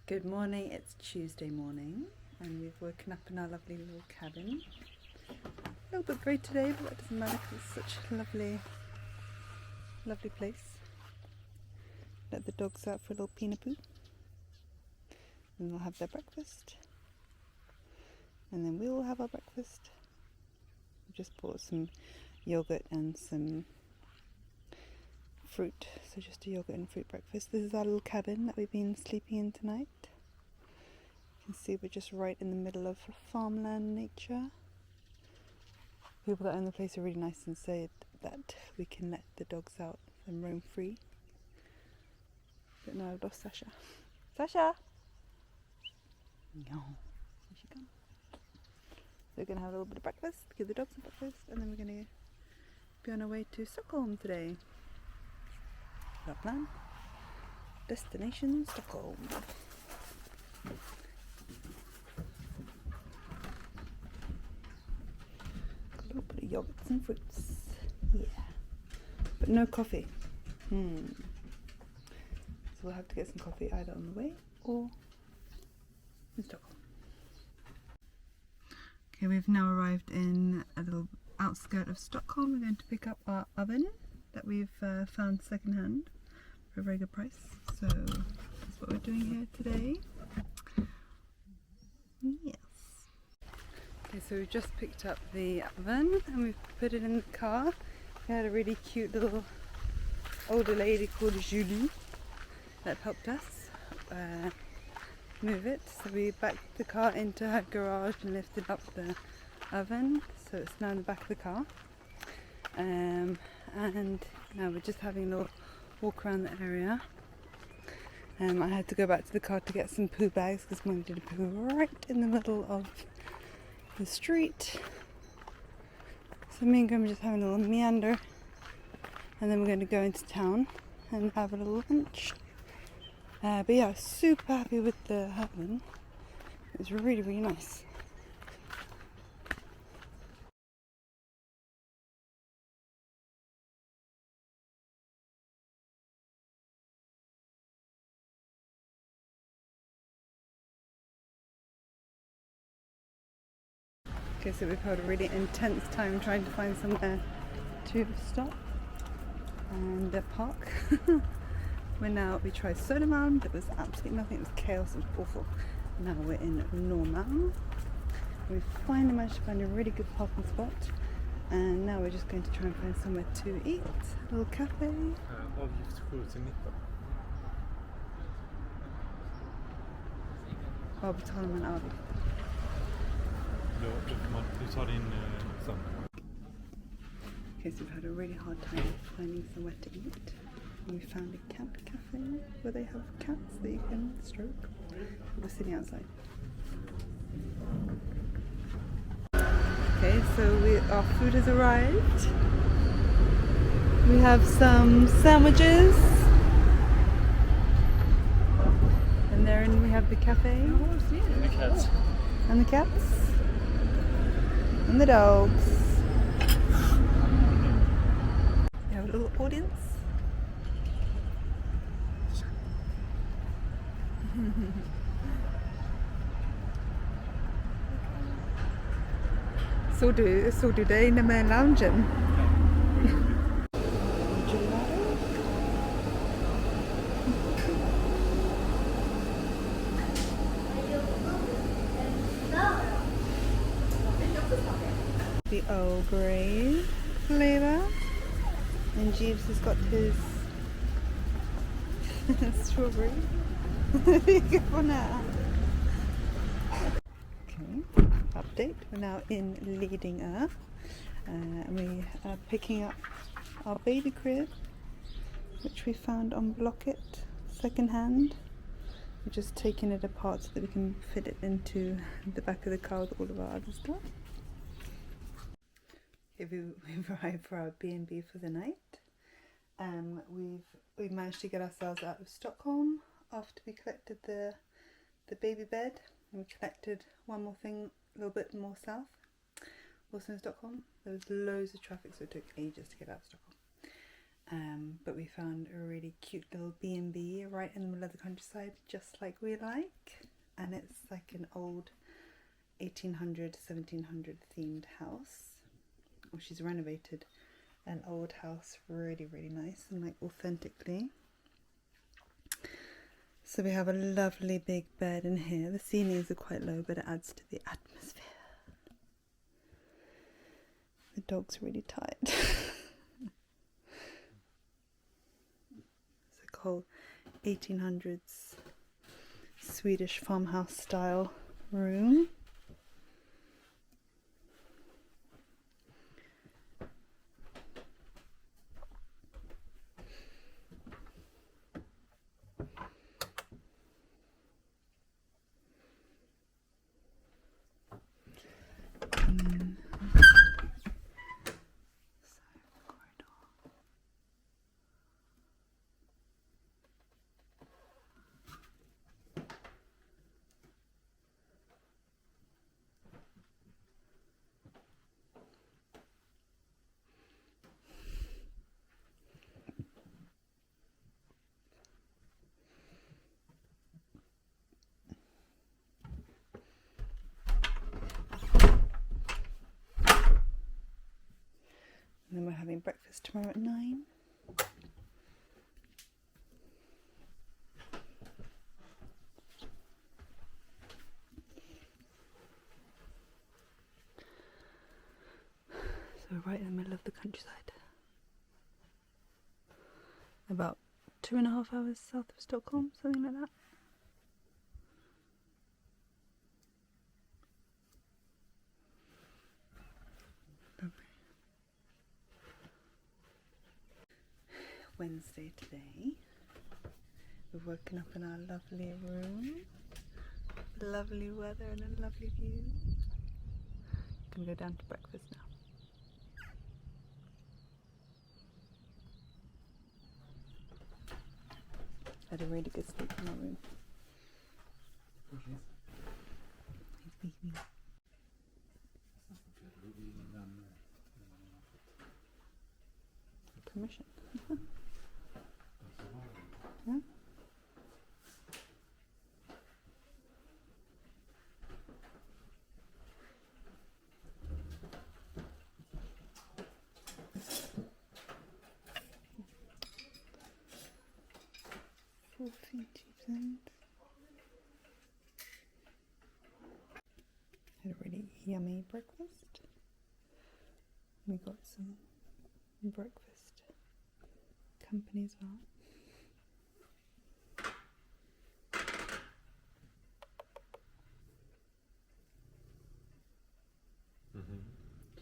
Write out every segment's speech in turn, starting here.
Good morning, it's Tuesday morning and we've woken up in our lovely little cabin. A little bit grey today, but that doesn't matter because it's such a lovely place. Let the dogs out for a little peanut poo. And they'll have their breakfast. And then we will have our breakfast. We just bought some yogurt and some fruit, so just a yogurt and fruit breakfast. This is our little cabin that we've been sleeping in tonight. You can see we're just right in the middle of farmland nature. People that own the place are really nice and say that we can let the dogs out and roam free. But now I've lost Sasha. Sasha! No. Here she comes. So we're going to have a little bit of breakfast, give the dogs some breakfast, and then we're going to be on our way to Stockholm today. Our plan. Destination Stockholm. A little bit of yogurts and fruits. Yeah. But no coffee. So we'll have to get some coffee either on the way or in Stockholm. Okay, we've now arrived in a little outskirt of Stockholm. We're going to pick up our oven that we've found secondhand for a very good price. So that's what we're doing here today. Yes. Okay, so we've just picked up the oven and we've put it in the car. We had a really cute little older lady called Julie that helped us move it. So we backed the car into her garage and lifted up the oven. So it's now in the back of the car. And now we're just having a little walk around the area. I had to go back to the car to get some poo bags because Mum did a poo right in the middle of the street. So me and Graham are just having a little meander, and then we're going to go into town and have a little lunch. But yeah, I was super happy with the oven. It was really, really nice. Okay, so we've had a really intense time trying to find somewhere to stop and park. We tried Södermalm, there was absolutely nothing, it was chaos, it was awful. Now we're in Norrmalm. We finally managed to find a really good parking spot, and now we're just going to try and find somewhere to eat, a little cafe. Avgiftskort till 19. Vad betalar man avgift? Du tar din sen. Okay, so we've had a really hard time finding somewhere to eat. And we found a cat cafe where they have cats that you can stroke. We're sitting outside. Okay, so our food has arrived. We have some sandwiches. And therein we have the cafe. And the cats. And the cats. And the dogs. We have a little audience. Såg du det inne med loungen? The Earl Grey flavour, and Jeeves has got his strawberry. Careful now. Okay, update. We're now in Lidingö, and we are picking up our baby crib, which we found on Blocket second-hand. We're just taking it apart so that we can fit it into the back of the car with all of our other stuff. We've arrived for our B&B for the night. We've managed to get ourselves out of Stockholm after we collected the baby bed, and we collected one more thing a little bit more south, also in Stockholm. There was loads of traffic, so it took ages to get out of Stockholm. but we found a really cute little B&B right in the middle of the countryside, just like we like. And it's like an old 1800, 1700 themed house. Well, she's renovated an old house really, really nice and like authentically. So we have a lovely big bed in here. The ceilings are quite low, but it adds to the atmosphere. The dog's really tired. It's a whole 1800s Swedish farmhouse style room. And then we're having breakfast tomorrow at 9. So we're right in the middle of the countryside. About 2.5 hours south of Stockholm, something like that. Wednesday today. We've woken up in our lovely room, lovely weather and a lovely view. Gonna go down to breakfast now. Had a really good sleep in our room. He's beeping. Permission. Yeah. Had a really yummy breakfast. We got some breakfast company as well.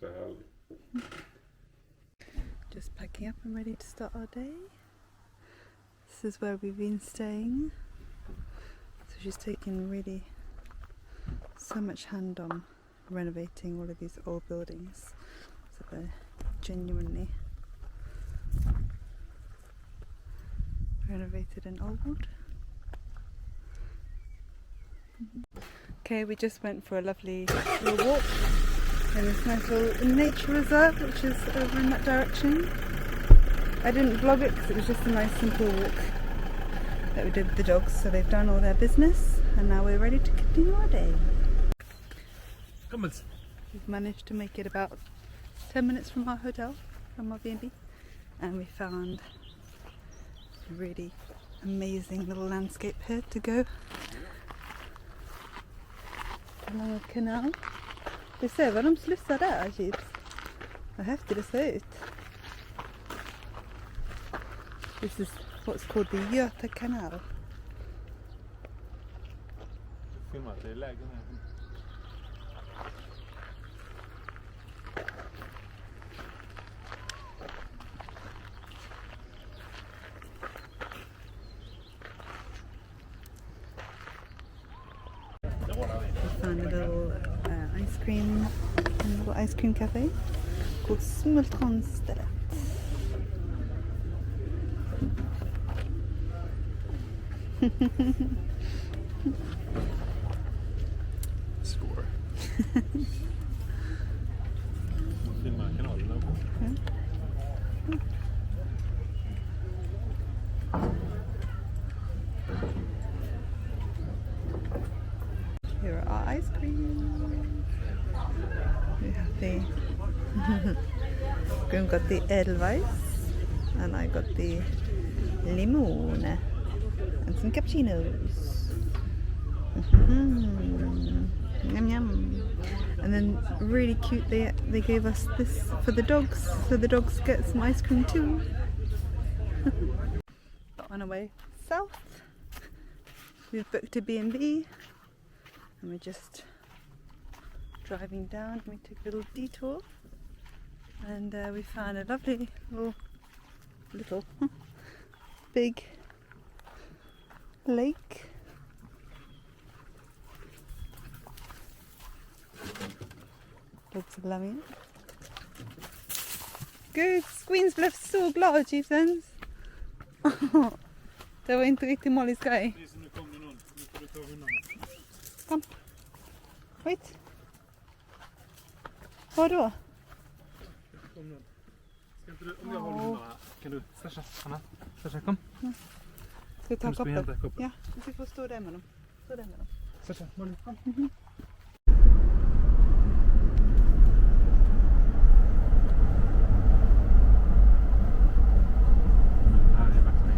Så härligt. Just packing up and ready to start our day. This is where we've been staying. So she's taken really so much hand on renovating all of these old buildings. So they're genuinely renovated and old. Okay, we just went for a lovely little walk in this nice little nature reserve, which is over in that direction. I didn't vlog it because it was just a nice simple walk that we did with the dogs. So they've done all their business and now we're ready to continue our day. We've managed to make it about 10 minutes from our hotel, from our B&B, and we found a really amazing little landscape here to go along a canal. Du ser vad de slussar där, Chips. Vad häftigt det ser ut. This is what's called the Göta Canal. Filma att det är läge här. We found a little ice cream, cafe called Smultronstället. Score. Filma kanalen. ice cream. We have the Grim got the Edelweiss and I got the Limone and some cappuccinos. Yum yum. And then really cute, they gave us this for the dogs, so the dogs get some ice cream too. On our way south, we've booked a B&B and we're just driving down. We took a little detour and we found a lovely little big lake. Dogs are loving it. Gud, Squeens blev så glad, Chieftains. Det var inte riktigt Mollys grej. Nu kommer någon. Nu får du ta hundarna. Kom. Wait. Vadå? Kom någon. Ska inte du, om jag håller hundarna, kan du Sasha, Anna? Sasha, kom. Ska vi ta Kan du springa och koppen? hämta koppen? Ja, vi får stå där med dem. Stå där med dem. Sasha, Molly, kom. Här är vattnet.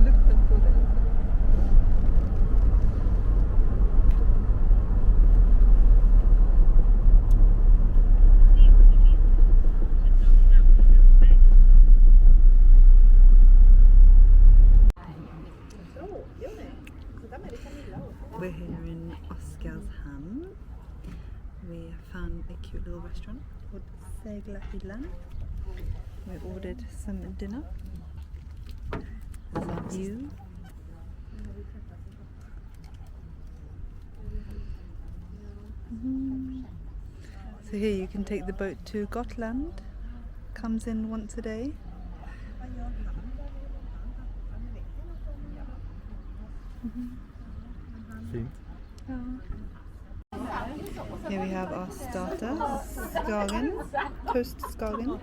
Lukten på det. We're here in Oskarshamn. We found a cute little restaurant called Seglahyllan. We ordered some dinner. There's our view. So here you can take the boat to Gotland. Comes in once a day. Fint. Here we have our starter, Skagen, toast Skagen.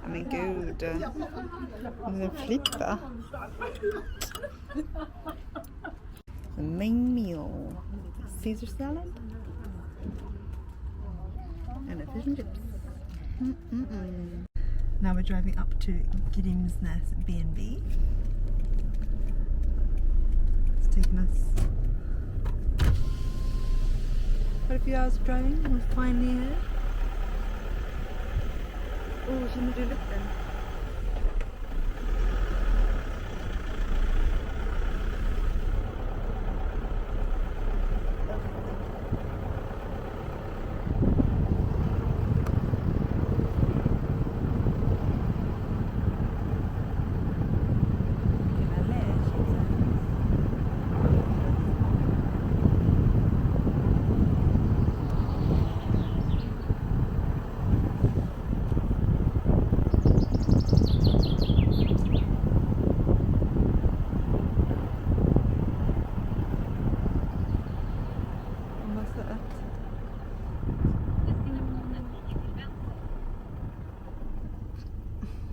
Men gud, den flippar. The main meal, Caesar salad and a fish and chips. Now we're driving up to Grimsnäs B&B. It's taken us quite a few hours of driving. We're finally here. Oh, känner du lukten?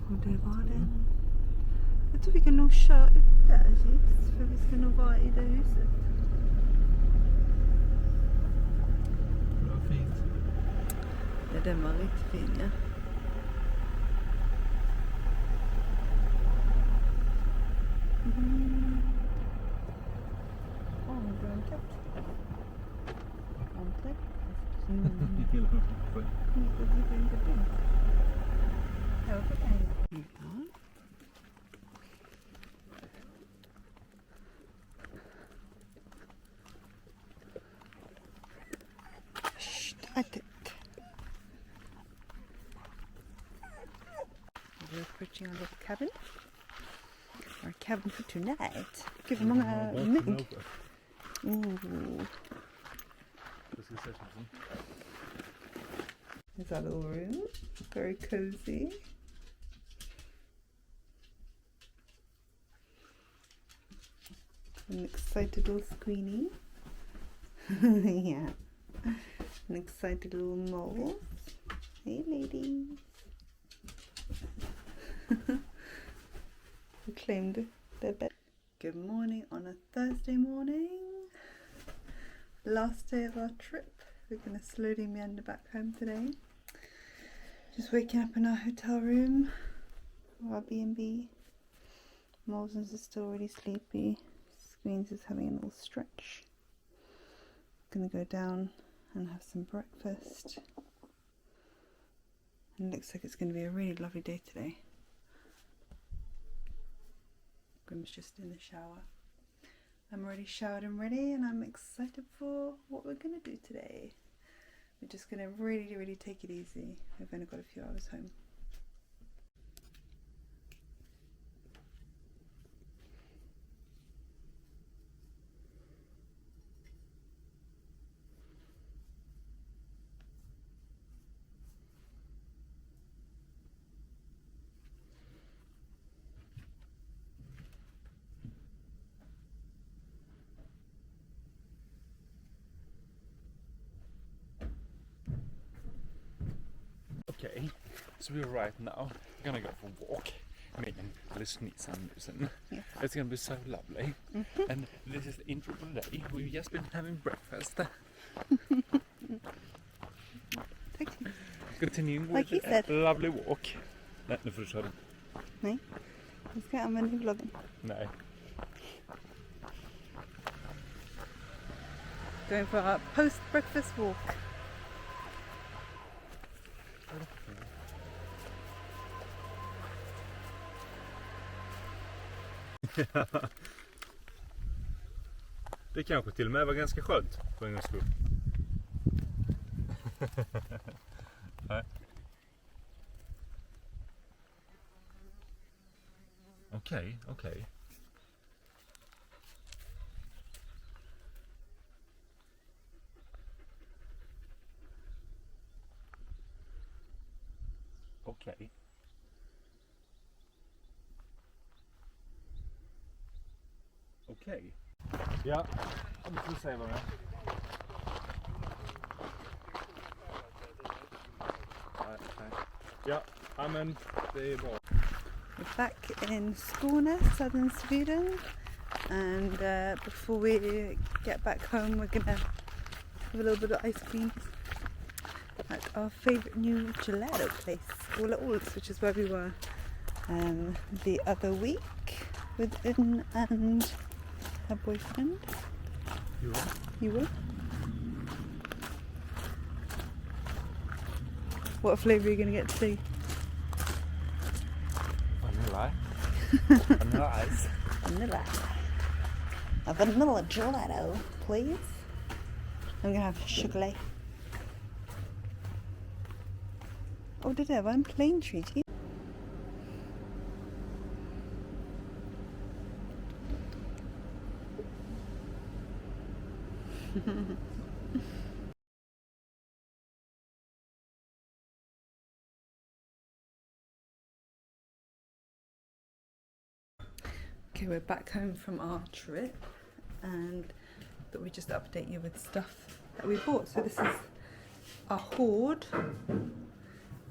Och det var det. Jag tror vi kan nog köra upp där, Chips, för vi ska nog vara i det huset. Det var fint. Ja, den var riktigt fin, ja. Åh, en grön katt. Äntligen. Hela sjön. We're approaching our little cabin. Our cabin for tonight. Gud vad många mygg. Ooh. Here's our little room. Very cozy. An excited little Squeenie. Yeah. An excited little mole. Hey ladies. claimed their bed. Good morning on a Thursday morning. Last day of our trip. We're going to slowly meander back home today. Just waking up in our hotel room, our B&B. Mosens is still really sleepy. Squeens is having a little stretch. Gonna go down and have some breakfast. And it looks like it's going to be a really lovely day today. Grim's just in the shower. I'm already showered and ready, and I'm excited for what we're going to do today. We're just going to really take it easy. We've only got a few hours home. Okay, so we're right now gonna go for a walk. Me and Alice Sandhusen. Yes. It's gonna be so lovely. And this is the intro to the day. We've just been having breakfast. Continuing Like with he said. a lovely walk. Nej, nu får du köra. Nej, jag ska använda vloggen. Nej. Going for our post-breakfast walk. Det kanske till och med var ganska skönt på en gångs skull. Nej. Okej. Okej. Okej. Ja, nu får vi se vad det är. Ja, men det är bra. We're back in Skåne, southern Sweden, and before we get back home we're gonna have a little bit of ice cream at our favourite new gelato place, Ola Ols, which is where we were the other week with Un and her boyfriend. You will? What flavour are you going to get today? Vanilla. Vanilla ice. Vanilla. A vanilla gelato, please. I'm going to have chocolate. Oh, det där var en plain treat. Okay, we're back home from our trip, and thought we'd just update you with stuff that we bought. So this is a hoard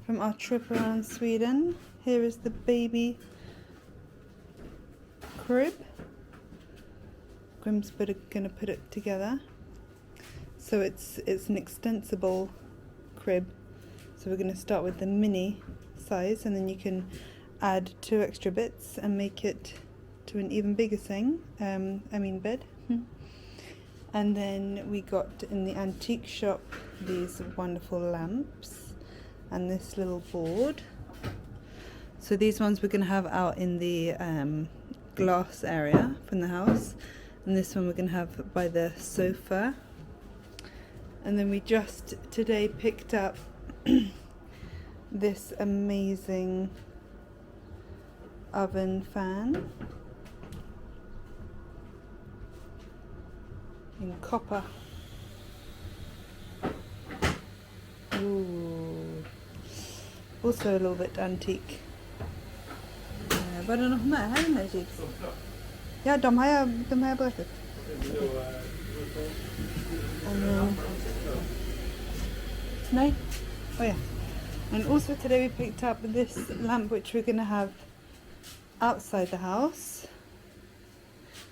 from our trip around Sweden. Here is the baby crib. Grim's gonna put it together. So it's an extensible crib. So we're gonna start with the mini size, and then you can add 2 extra bits and make it to an even bigger thing. Bed. And then we got in the antique shop these wonderful lamps and this little board. So these ones we're gonna have out in the glass area from the house, and this one we're gonna have by the sofa. And then we just today picked up this amazing oven fan in copper. Ooh. Also a little bit antique. Var det något med här inne, chips? Ja, de har jag berättat. No? Oh yeah. And also today we picked up this lamp which we're going to have outside the house,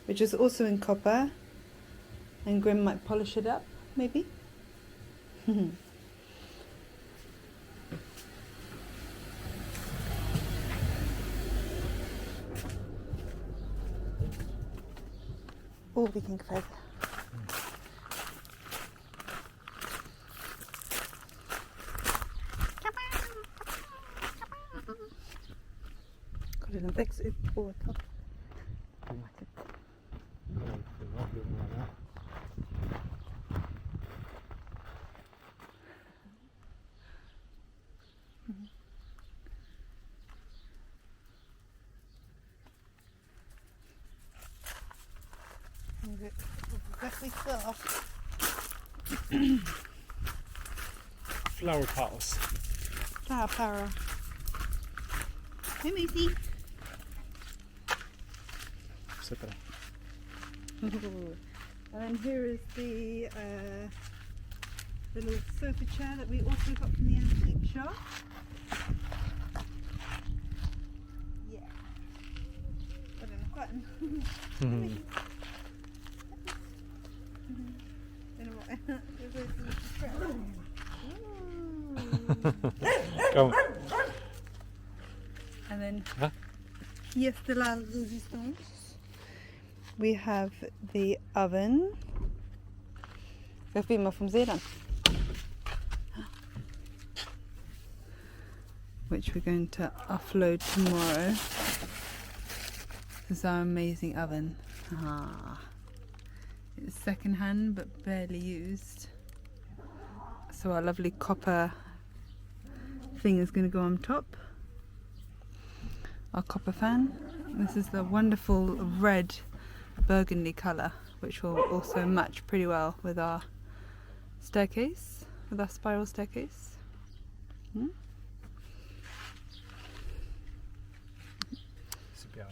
which is also in copper, and Grim might polish it up, maybe. Oh, we can go. Går det en växt upp på topp? Flower petals. Flower power. Hey, Macy. Sit there. And then here is the little sofa chair that we also got from the antique shop. Yeah. Got a button. Come. And then Huh? here's the la resistance. We have the oven. Jag filmar från sidan. Which we're going to offload tomorrow. This is our amazing oven. It's second hand but barely used. So our lovely copper thing is going to go on top. Our copper fan. This is the wonderful red burgundy colour, which will also match pretty well with our staircase, with our spiral staircase. Så bra.